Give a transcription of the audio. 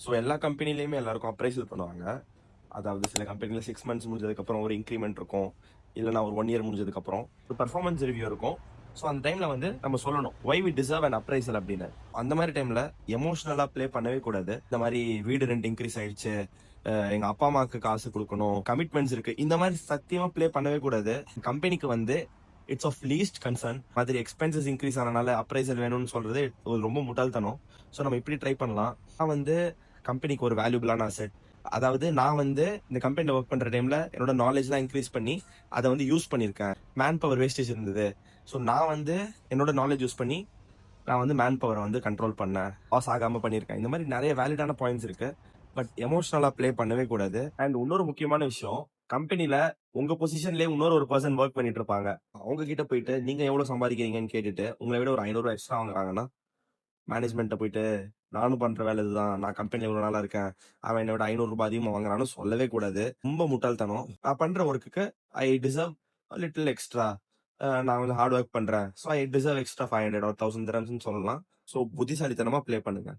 So எல்லா கம்பெனிலையுமே எல்லாருக்கும் appraisal பண்ணுவாங்க. அதாவது சில கம்பெனில 6 மந்த்ஸ் முடிஞ்சதுக்கப்புறம் ஒரு இன்க்ரிமெண்ட் இருக்கும். இல்லன்னா ஒரு 1 இயர் முடிஞ்சதுக்கப்புறம் ஒரு பெர்ஃபார்மன்ஸ் ரிவ்யூ இருக்கும். ஸோ அந்த டைம்ல வந்து நம்ம சொல்லணும். Why we deserve an appraisal அப்படின்னு. அந்த மாரி டைம்ல எமோஷனலா ப்ளே பண்ணவே கூடாது. இந்த மாரி வீடு ரெண்ட் இன்க்ரீஸ் ஆயிடுச்சு. எங்க அப்பா, அம்மாவுக்கு காசு குடுக்கணும். கமிட்மெண்ட்ஸ் இருக்கு. இந்த மாரி சத்தியமா ப்ளே பண்ணவே கூடாது. கம்பெனிக்கு வந்து இட்ஸ் ஆஃப் லீஸ்ட் கன்சர்ன். மாதிரி எக்ஸ்பென்சஸ் இன்க்ரீஸ் ஆனனால அப்ரைசல் வேணும்னு சொல்றது ஒரு ரொம்ப முட்டாள்தனம். ஸோ நம்ம இப்படி ட்ரை பண்ணலாம். நான் வந்து கம்பெனிக்கு ஒரு வேல்யூபிளான அசெட். அதாவது நான் வந்து இந்த கம்பெனில ஒர்க் பண்ற டைம்ல என்னோட நாலேஜ்லாம் இன்க்ரீஸ் பண்ணி அதை வந்து யூஸ் பண்ணியிருக்கேன். மேன் பவர் வேஸ்டேஜ் இருந்தது. ஸோ நான் வந்து என்னோட நாலேஜ் யூஸ் பண்ணி நான் வந்து மேன் பவரை வந்து கண்ட்ரோல் பண்ணேன். லாஸ் ஆகாம பண்ணியிருக்கேன். இந்த மாதிரி நிறைய வேலிடான பாயிண்ட்ஸ் இருக்கு. பட் எமோஷனலா ப்ளே பண்ணவே கூடாது. அண்ட் இன்னொரு முக்கியமான விஷயம், கம்பெனில உங்க பொசிஷன்லயே இன்னொரு ஒரு பர்சன் ஒர்க் பண்ணிட்டு இருப்பாங்க. அவங்க கிட்ட போயிட்டு நீங்க எவ்வளவு சம்பாதிக்கிறீங்கன்னு கேட்டுட்டு உங்களை விட ஒரு 500 எக்ஸ்ட்ரா வாங்குறாங்கன்னா மேனேஜ்மெண்ட்ட போயிட்டு நானும் பண்ற வேலை இதுதான். நான் கம்பெனில இவ்வளவு நாளா இருக்கேன். அவன் என்னை விட ரூ. 500 அதிகமா வாங்குறான்னு சொல்லவே கூடாது. ரொம்ப முட்டாள்தனம். நான் பண்ற ஒர்க்குக்கு ஐ டிசர்வ் லிட்டில் எக்ஸ்ட்ரா. நான் வந்து ஹார்ட் ஒர்க் பண்றேன். So I deserve extra 500 or 1000 திரம்ஸ்ன்னு சொல்லலாம். ஸோ புத்திசாலித்தனமா ப்ளே பண்ணுங்க.